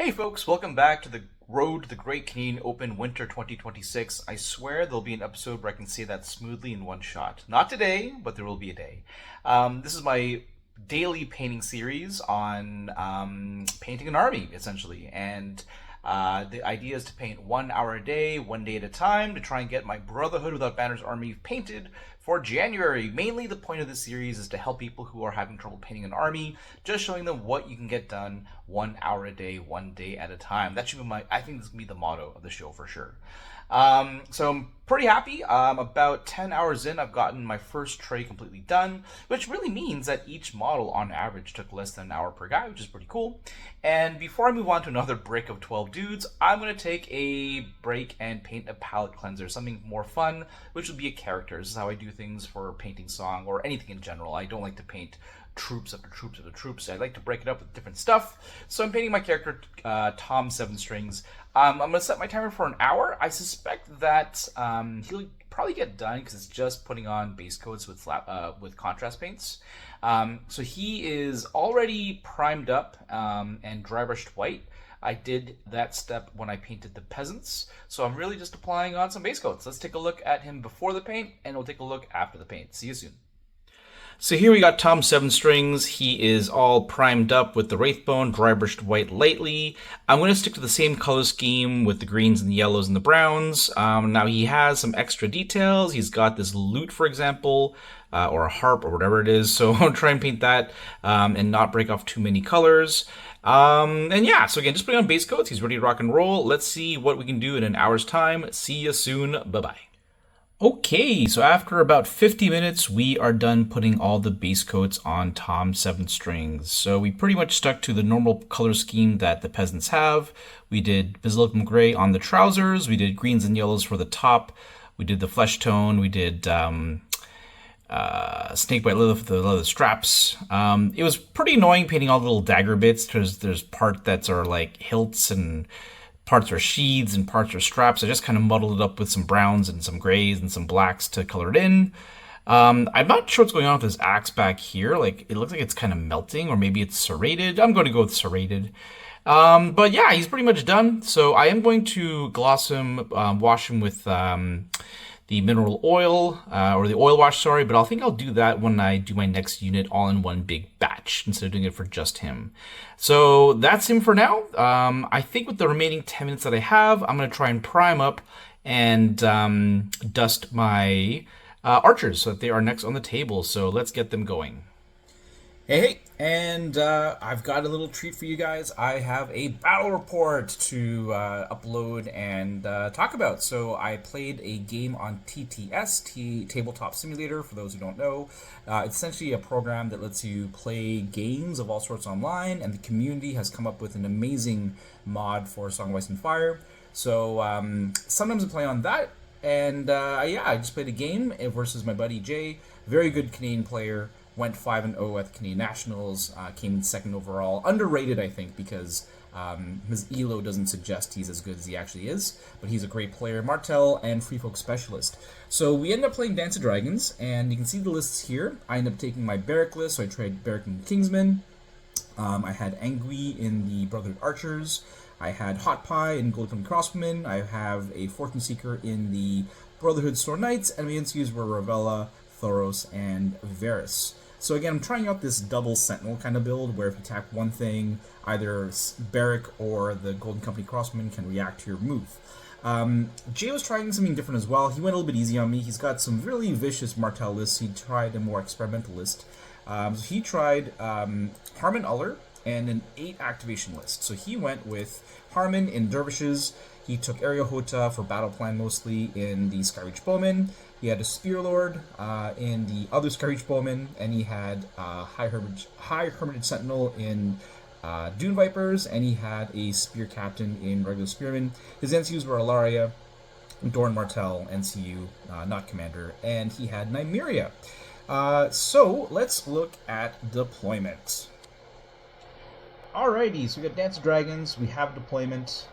Hey folks, welcome back to the Road to the Great Canadian Open Winter 2026. I swear there'll be an episode where I can say that smoothly in one shot. Not today, but there will be a day. This is my daily painting series on painting an army, essentially. And the idea is to paint 1 hour a day, 1 day at a time, to try and get my Brotherhood Without Banners army painted for January. Mainly the point of this series is to help people who are having trouble painting an army, just showing them what you can get done 1 hour a day, 1 day at a time. That should be I think this will be the motto of the show for sure. So I'm pretty happy. About 10 hours in, I've gotten my first tray completely done, which really means that each model on average took less than an hour per guy, which is pretty cool. And before I move on to another brick of 12 dudes, I'm going to take a break and paint a palette cleanser, something more fun, which would be a character. This is how I do things for painting song or anything in general. I don't like to paint troops after troops after troops. I like to break it up with different stuff. So I'm painting my character, Tom Seven Strings. I'm going to set my timer for an hour. I suspect that he'll probably get done because it's just putting on base coats with contrast paints. So he is already primed up and dry brushed white. I did that step when I painted the peasants. So I'm really just applying on some base coats. Let's take a look at him before the paint, and we'll take a look after the paint. See you soon. So here we got Tom Seven Strings. He is all primed up with the Wraithbone, dry brushed white lightly. I'm going to stick to the same color scheme with the greens and the yellows and the browns. Now he has some extra details. He's got this lute, for example, or a harp or whatever it is. So I'll try and paint that and not break off too many colors. And yeah, so again, just putting on base coats. He's ready to rock and roll. Let's see what we can do in an hour's time. See you soon. Bye-bye. Okay, so after about 50 minutes, we are done putting all the base coats on Tom Seven Strings. So we pretty much stuck to the normal color scheme that the peasants have. We did Basilicum Gray on the trousers. We did greens and yellows for the top. We did the flesh tone. We did snake white leather for the leather straps. It was pretty annoying painting all the little dagger bits. There's part that are like hilts and parts are sheaths and parts are straps. I just kind of muddled it up with some browns and some grays and some blacks to color it in. I'm not sure what's going on with this axe back here. Like, it looks like it's kind of melting, or maybe it's serrated. I'm going to go with serrated. But yeah, he's pretty much done. So I am going to gloss him, wash him with the mineral oil, or the oil wash, sorry, but I think I'll do that when I do my next unit all in one big batch instead of doing it for just him. So that's him for now. I think with the remaining 10 minutes that I have, I'm going to try and prime up and dust my archers so that they are next on the table. So let's get them going. Hey, and I've got a little treat for you guys. I have a battle report to upload and talk about. So I played a game on TTS, Tabletop Simulator, for those who don't know. It's essentially a program that lets you play games of all sorts online, and the community has come up with an amazing mod for Song of Ice and Fire. So sometimes I play on that, and yeah, I just played a game versus my buddy Jay, very good Canadian player. Went 5-0 at the Canadian Nationals, came in second overall. Underrated, I think, because his ELO doesn't suggest he's as good as he actually is, but he's a great player, Martel, and Free Folk Specialist. So we ended up playing Dance of Dragons, and you can see the lists here. I ended up taking my Barrack list, so I tried Barrack and Kingsman. I had Angui in the Brotherhood Archers. I had Hot Pie in Gold Company Crosswomen. I have a Fortune Seeker in the Brotherhood Store Knights, and my NCUs were Ravella, Thoros, and Varys. So again, I'm trying out this double Sentinel kind of build, where if you attack one thing, either Barrack or the Golden Company Crossman can react to your move. Jay was trying something different as well. He went a little bit easy on me. He's got some really vicious Martel lists. He tried a more experimental list. So he tried Harman Uller and an 8 activation list. So he went with Harman in Dervishes. He took Ariahota for battle plan mostly in the Skyreach Bowman. He had a Spear Lord in the other Skyreach Bowman, and he had High Hermitage Sentinel in Dune Vipers, and he had a Spear Captain in regular Spearmen. His NCUs were Alaria, Dorn Martel, NCU, not Commander, and he had Nymeria. So let's look at deployment. Alrighty, so we got Dance of Dragons, we have deployment.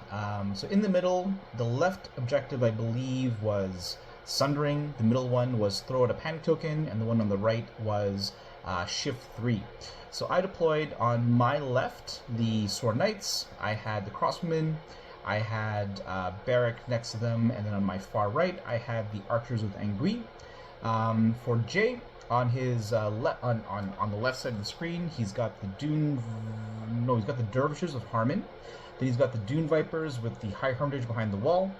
So in the middle, the left objective, I believe, was Sundering. The middle one was throw out a panic token, and the one on the right was shift 3. So I deployed on my left the Sword Knights, I had the Crosswomen, I had Barrack next to them, and then on my far right I had the Archers with Angui. For Jay, on his on the left side of the screen, he's got the he's got the Dervishes of Harmon. Then he's got the Dune Vipers with the High Hermitage behind the wall.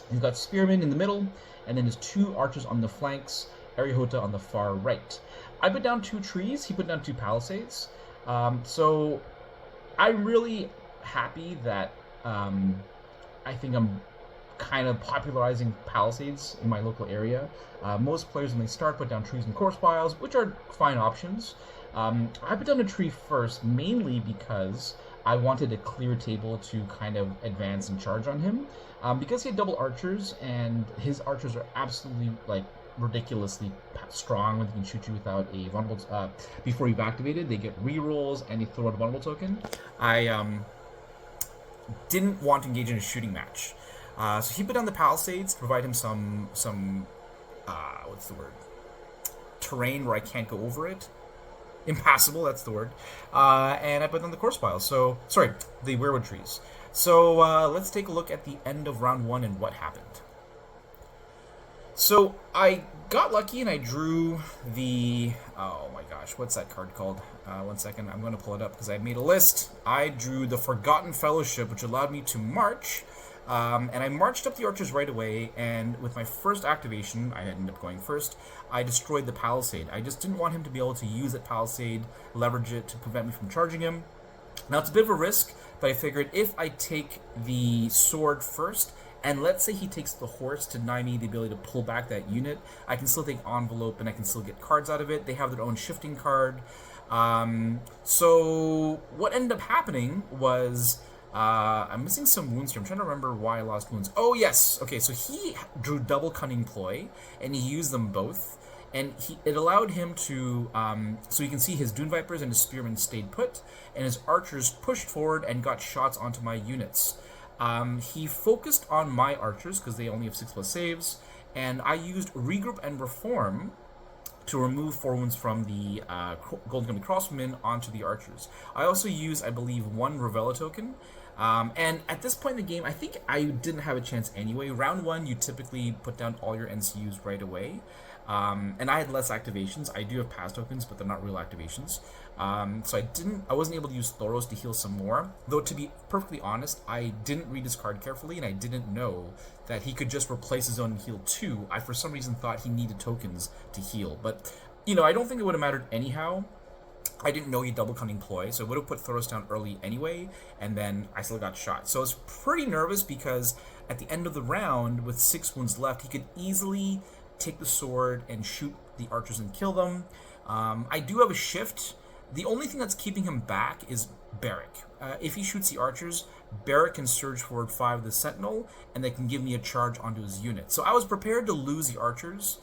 He's got Spearmen in the middle, and then his 2 archers on the flanks, Ariahota on the far right. I put down 2 trees, he put down 2 palisades. So I'm really happy that I think I'm kind of popularizing palisades in my local area. Most players when they start put down trees and course piles, which are fine options. I put down a tree first, mainly because I wanted a clear table to kind of advance and charge on him. Because he had double archers, and his archers are absolutely, like, ridiculously strong when they can shoot you without a vulnerable, before you've activated. They get rerolls, and they throw out a vulnerable token. I didn't want to engage in a shooting match. So he put down the palisades to provide him some what's the word? Terrain where I can't go over it. Impassable, that's the word. And I put down the course piles. So, sorry, the weirwood trees. So let's take a look at the end of round 1 and what happened. So I got lucky and I drew the, oh my gosh, what's that card called? 1 second, I'm going to pull it up because I made a list. I drew the Forgotten Fellowship, which allowed me to march. And I marched up the archers right away, and with my first activation, I ended up going first, I destroyed the palisade. I just didn't want him to be able to use that palisade, leverage it to prevent me from charging him. Now, it's a bit of a risk, but I figured if I take the sword first, and let's say he takes the horse to deny me the ability to pull back that unit, I can still take envelope and I can still get cards out of it. They have their own shifting card. So what ended up happening was I'm missing some wounds here. I'm trying to remember why I lost wounds. Oh, yes. Okay, so he drew double Cunning Ploy, and he used them both. And it allowed him to, so you can see his Dune Vipers and his Spearmen stayed put, and his archers pushed forward and got shots onto my units. He focused on my archers, because they only have 6+ saves, and I used Regroup and Reform to remove 4 wounds from the Golden Company Crosswomen onto the archers. I also used, I believe, 1 Ravella token. And at this point in the game, I think I didn't have a chance anyway. Round 1, you typically put down all your NCUs right away. And I had less activations. I do have pass tokens, but they're not real activations. So I wasn't able to use Thoros to heal some more. Though, to be perfectly honest, I didn't read his card carefully, and I didn't know that he could just replace his own and heal 2. I, for some reason, thought he needed tokens to heal. But, you know, I don't think it would have mattered anyhow. I didn't know he double Cunning Ploy, so I would have put Thoros down early anyway, and then I still got shot. So I was pretty nervous because at the end of the round, with 6 wounds left, he could easily take the sword and shoot the archers and kill them. I do have a shift. The only thing that's keeping him back is Barrack. If he shoots the archers, Barrack can surge forward 5 with the Sentinel, and they can give me a charge onto his unit. So I was prepared to lose the archers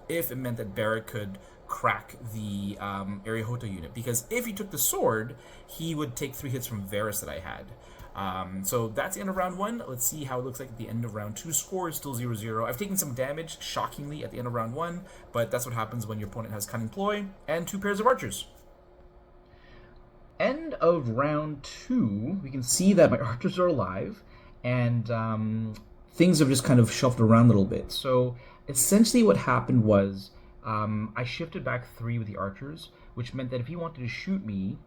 if it meant that Barrack could crack the Ariahota unit, because if he took the sword, he would take 3 hits from Varys that I had. So that's the end of round 1. Let's see how it looks like at the end of round 2. Score is still 0-0. I've taken some damage, shockingly, at the end of round 1, but that's what happens when your opponent has Cunning Ploy and 2 pairs of archers. End of round 2, we can see that my archers are alive, and things have just kind of shuffled around a little bit. So essentially what happened was I shifted back 3 with the archers, which meant that if he wanted to shoot me,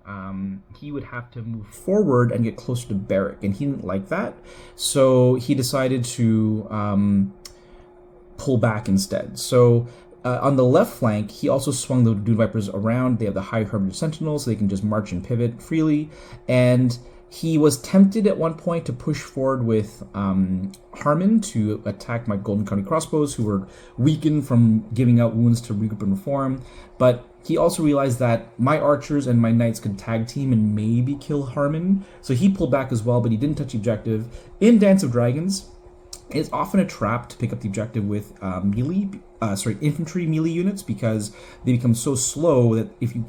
he would have to move forward and get closer to Barrack, and he didn't like that, so he decided to pull back instead. So on the left flank, he also swung the Dune Vipers around. They have the High Hermitage Sentinels, so they can just march and pivot freely, and he was tempted at one point to push forward with Harmon to attack my Golden County crossbows, who were weakened from giving out wounds to Regroup and Reform. But he also realized that my archers and my knights could tag team and maybe kill Harmon. So he pulled back as well, but he didn't touch the objective. In Dance of Dragons, it's often a trap to pick up the objective with infantry melee units, because they become so slow that if you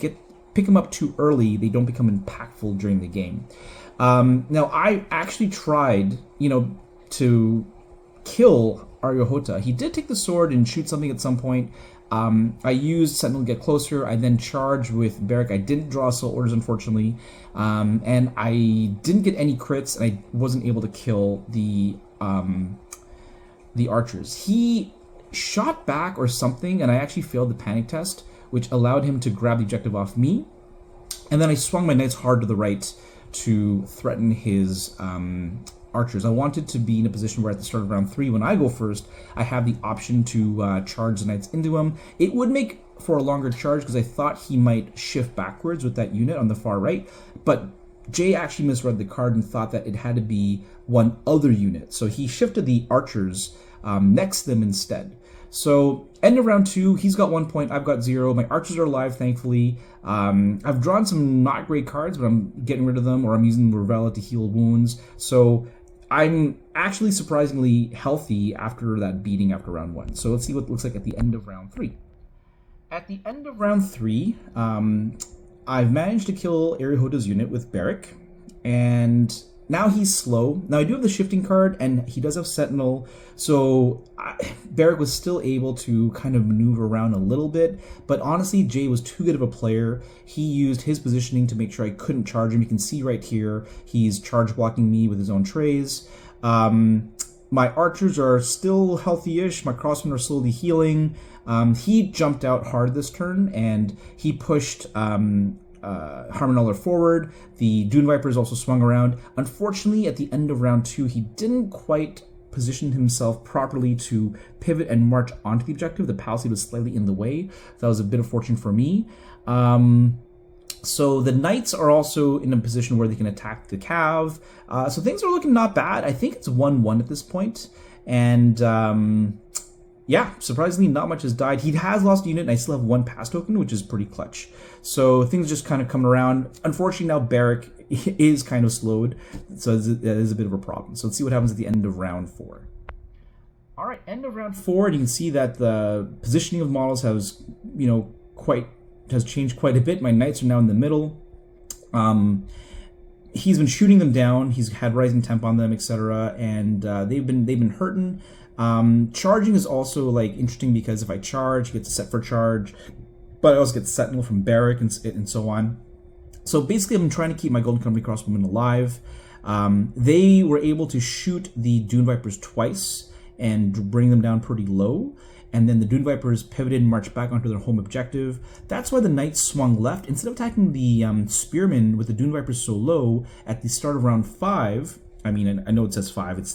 pick them up too early, they don't become impactful during the game. Now, I actually tried, to kill Ariahota. He did take the sword and shoot something at some point, I used Sentinel to get closer. I then charged with Barrack. I didn't draw assault orders, unfortunately, and I didn't get any crits, and I wasn't able to kill the archers. He shot back or something, and I actually failed the panic test, which allowed him to grab the objective off me. And then I swung my knights hard to the right to threaten his archers. I wanted to be in a position where at the start of round 3, when I go first, I have the option to charge the knights into him. It would make for a longer charge because I thought he might shift backwards with that unit on the far right, but Jay actually misread the card and thought that it had to be one other unit. So he shifted the archers next to them instead. So end of round 2, he's got 1 point, I've got 0. My archers are alive, thankfully. I've drawn some not great cards, but I'm getting rid of them, or I'm using Revella to heal wounds. So I'm actually surprisingly healthy after that beating after round 1. So let's see what it looks like at the end of round 3. At the end of round 3, I've managed to kill Arihota's unit with Barrack, and now he's slow. Now I do have the shifting card, and he does have Sentinel, so Barrack was still able to kind of maneuver around a little bit, but honestly, Jay was too good of a player. He used his positioning to make sure I couldn't charge him. You can see right here, he's charge blocking me with his own trays. My archers are still healthy-ish. My crossmen are slowly healing. He jumped out hard this turn, and he pushed Harmonuller forward. The Dune Vipers also swung around. Unfortunately, at the end of round 2, he didn't quite position himself properly to pivot and march onto the objective. The palisade was slightly in the way. That was a bit of fortune for me. So the Knights are also in a position where they can attack the Cav. So things are looking not bad. I think it's 1-1 at this point. And yeah, surprisingly, not much has died. He has lost a unit, and I still have 1 pass token, which is pretty clutch. So things just kind of coming around. Unfortunately, now Barrack is kind of slowed, so that is a bit of a problem. So let's see what happens at the end of round 4. All right, end of round 4, and you can see that the positioning of models has, has changed quite a bit. My Knights are now in the middle. He's been shooting them down. He's had rising temp on them, etc., and they've been hurting. Charging is also interesting because if I charge, he gets a set for charge, but I also get Sentinel from Barrack and so on. So basically, I'm trying to keep my Golden Company Crossbowmen alive. They were able to shoot the Dune Vipers twice and bring them down pretty low. And then the Dune Vipers pivoted and marched back onto their home objective. That's why the Knights swung left. Instead of attacking the Spearmen with the Dune Vipers so low at the start of round 5, I mean, I know it says 5,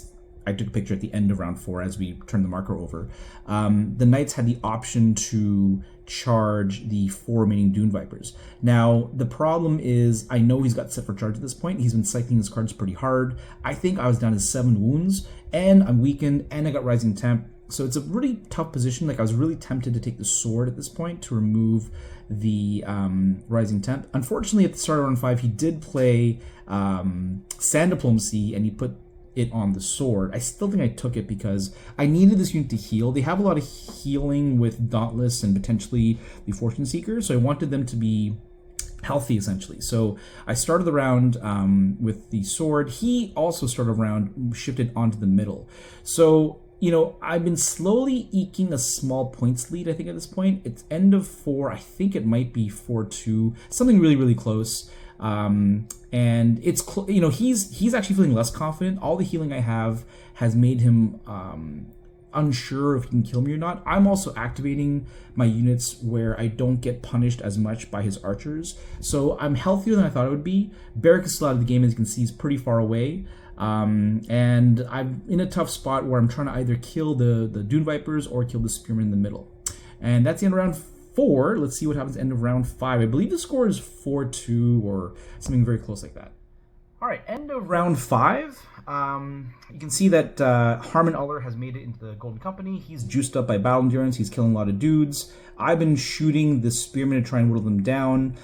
I took a picture at the end of round 4 as we turned the marker over. The Knights had the option to charge the 4 remaining Dune Vipers. Now, the problem is, I know he's got set for charge at this point. He's been cycling his cards pretty hard. I think I was down to 7 wounds, and I'm weakened, and I got rising temp. So it's a really tough position. I was really tempted to take the sword at this point to remove the rising temp. Unfortunately, at the start of round 5, he did play Sand Diplomacy, and he put it on the sword. I still think I took it because I needed this unit to heal. They have a lot of healing with Dauntless and potentially the Fortune Seeker, so I wanted them to be healthy, essentially. So I started the round with the sword. He also started a round, shifted onto the middle. So, I've been slowly eking a small points lead, I think, at this point. It's end of 4. I think it might be 4-2. Something really, really close. And it's he's actually feeling less confident. All the healing I have has made him unsure if he can kill me or not. I'm also activating my units where I don't get punished as much by his archers, so I'm healthier than I thought I would be. Barrack is still out of the game, as you can see. He's pretty far away, and I'm in a tough spot where I'm trying to either kill the Dune Vipers or kill the Spearmen in the middle. And that's the end of round 4. Let's see what happens at the end of round 5. I believe the score is 4-2 or something very close like that. All right, end of round 5. You can see that Harmonuller has made it into the Golden Company. He's juiced up by battle endurance. He's killing a lot of dudes. I've been shooting the Spearmen to try and whittle them down.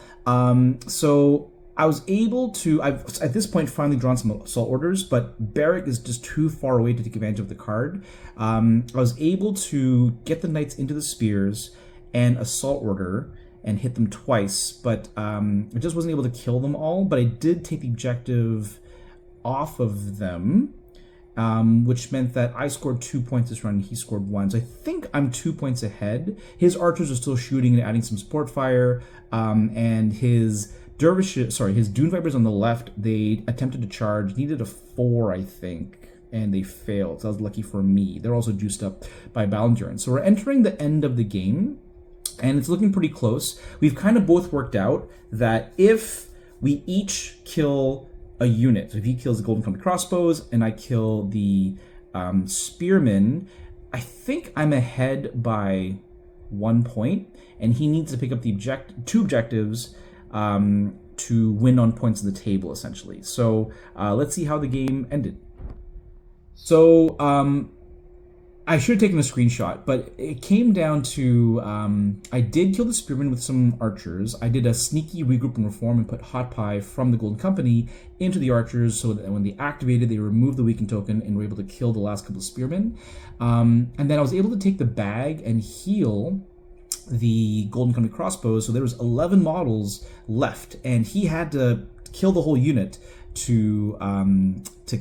So I was able to, I've at this point finally drawn some assault orders, but Barrack is just too far away to take advantage of the card. I was able to get the Knights into the Spears and assault order and hit them twice, but I just wasn't able to kill them all. But I did take the objective off of them, which meant that I scored 2 points this round and he scored 1. So I think I'm 2 points ahead. His archers are still shooting and adding some support fire, and his his Dune Vipers on the left, they attempted to charge, needed a 4, I think, and they failed. So that was lucky for me. They're also juiced up by Battle Endurance. So we're entering the end of the game, and it's looking pretty close. We've kind of both worked out that if we each kill a unit, so if he kills the Golden Company crossbows and I kill the spearmen, I think I'm ahead by 1 point, and he needs to pick up the two objectives to win on points of the table, essentially. So let's see how the game ended. So I should have taken a screenshot, but it came down to I did kill the spearmen with some archers. I did a sneaky regroup and reform and put Hot Pie from the Golden Company into the archers so that when they activated, they removed the weakened token and were able to kill the last couple of spearmen. And then I was able to take the bag and heal the Golden Company crossbows. So there was 11 models left, and he had to kill the whole unit to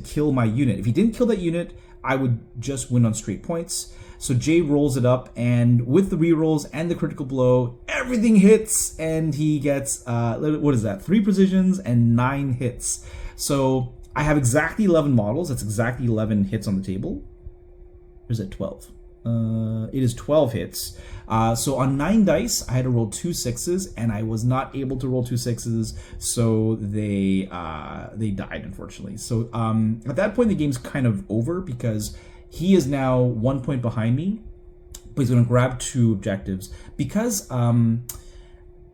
kill my unit. If he didn't kill that unit, I would just win on straight points. So Jay rolls it up, and with the rerolls and the critical blow, everything hits, and he gets, 3 precisions and 9 hits. So I have exactly 11 models. That's exactly 11 hits on the table. Or is it 12? It is 12 hits. So on 9 dice, I had to roll 2 6s, and I was not able to roll 2 6s, so they died, unfortunately. So at that point, the game's kind of over because he is now 1 point behind me, but he's going to grab 2 objectives. Because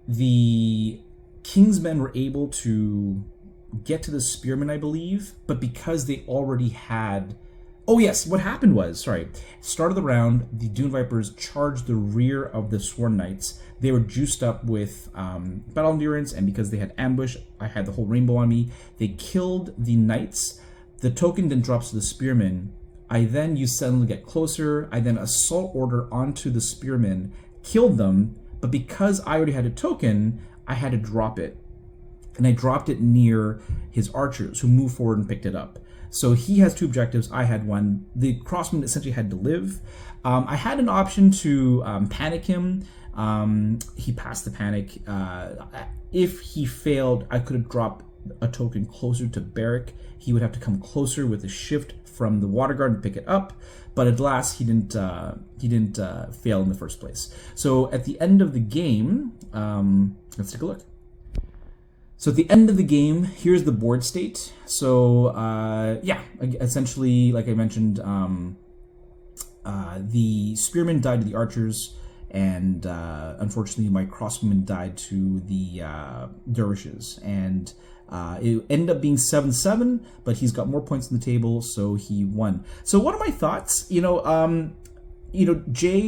the Kingsmen were able to get to the Spearmen, I believe, but because they already had... Oh yes, what happened was, start of the round, the Dune Vipers charged the rear of the Sworn Knights. They were juiced up with Battle Endurance, and because they had ambush, I had the whole rainbow on me. They killed the Knights. The token then drops to the Spearmen. I then used Sentinel to get closer. I then Assault Order onto the Spearmen, killed them, but because I already had a token, I had to drop it. And I dropped it near his archers, who moved forward and picked it up. So he has 2 objectives, I had 1. The crossman essentially had to live. I had an option to panic him. He passed the panic. If he failed, I could have dropped a token closer to Barrack. He would have to come closer with a shift from the Water Guard and pick it up. But at last, he didn't fail in the first place. So at the end of the game, let's take a look. So at the end of the game, here's the board state. So essentially, like I mentioned, the spearmen died to the archers, and unfortunately my crossbowmen died to the dervishes. And it ended up being 7-7, but he's got more points on the table, so he won. So what are my thoughts? Jay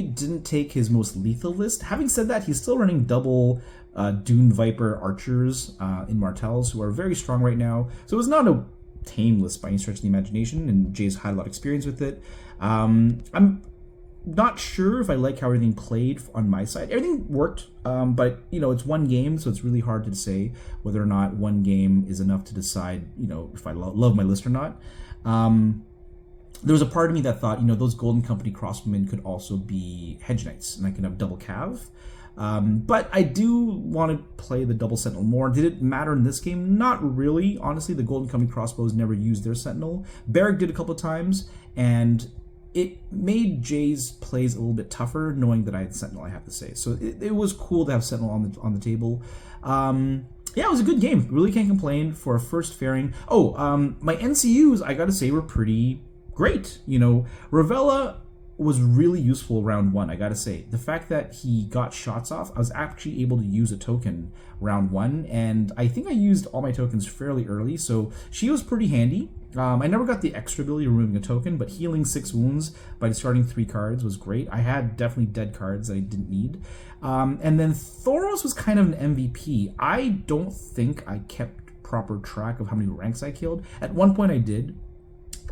didn't take his most lethal list. Having said that, he's still running double Dune Viper archers in Martells, who are very strong right now. So it was not a tame list by any stretch of the imagination, and Jay's had a lot of experience with it. I'm not sure if I like how everything played on my side. Everything worked, but it's one game, so it's really hard to say whether or not one game is enough to decide, if I love my list or not. There was a part of me that thought, those Golden Company crossbowmen could also be Hedge Knights, and I could have double cav. But I do want to play the double Sentinel more. Did it matter in this game? Not really. Honestly, the Golden Company crossbows never used their Sentinel. Barrack did a couple of times, and it made Jay's plays a little bit tougher, knowing that I had Sentinel, I have to say. So it was cool to have Sentinel on the table. It was a good game. Really can't complain for a first fairing. My NCUs, I gotta say, were pretty great. Ravella was really useful round 1, I gotta say. The fact that he got shots off, I was actually able to use a token round 1, and I think I used all my tokens fairly early, so she was pretty handy. I never got the extra ability of removing a token, but healing 6 wounds by discarding 3 cards was great. I had definitely dead cards that I didn't need. And then Thoros was kind of an MVP. I don't think I kept proper track of how many ranks I killed. At one point I did.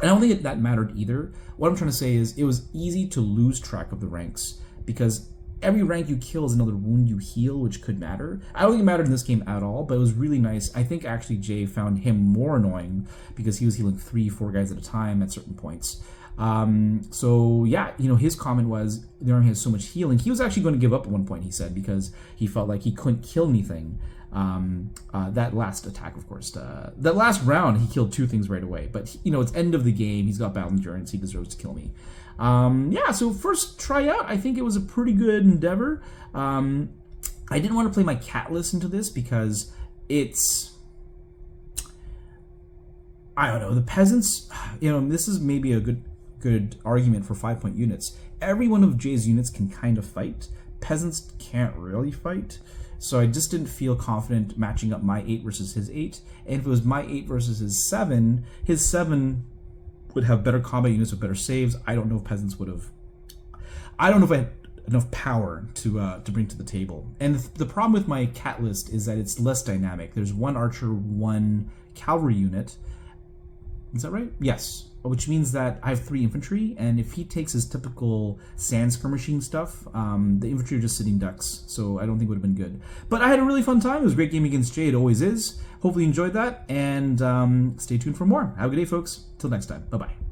I don't think that mattered either. What I'm trying to say is it was easy to lose track of the ranks because every rank you kill is another wound you heal, which could matter. I don't think it mattered in this game at all, but it was really nice. I think actually Jay found him more annoying because he was healing 3-4 guys at a time at certain points. So yeah, his comment was the army has so much healing. He was actually going to give up at one point, he said, because he felt like he couldn't kill anything. That last attack, of course, that last round, he killed 2 things right away. But it's end of the game. He's got battle endurance. He deserves to kill me. Yeah. So first tryout, I think it was a pretty good endeavor. I didn't want to play my cat list into this because it's, I don't know, the peasants. This is maybe a good argument for 5-point units. Every one of Jay's units can kind of fight. Peasants can't really fight. So I just didn't feel confident matching up my 8 versus his 8. And if it was my 8 versus his 7 would have better combat units with better saves. I don't know if peasants would have. I don't know if I had enough power to bring to the table. And the problem with my cat list is that it's less dynamic. There's 1 archer, 1 cavalry unit. Is that right? Yes. Which means that I have 3 infantry, and if he takes his typical sand skirmishing stuff, the infantry are just sitting ducks, so I don't think it would have been good. But I had a really fun time. It was a great game against Jay. It always is. Hopefully you enjoyed that, and stay tuned for more. Have a good day, folks. Till next time. Bye-bye.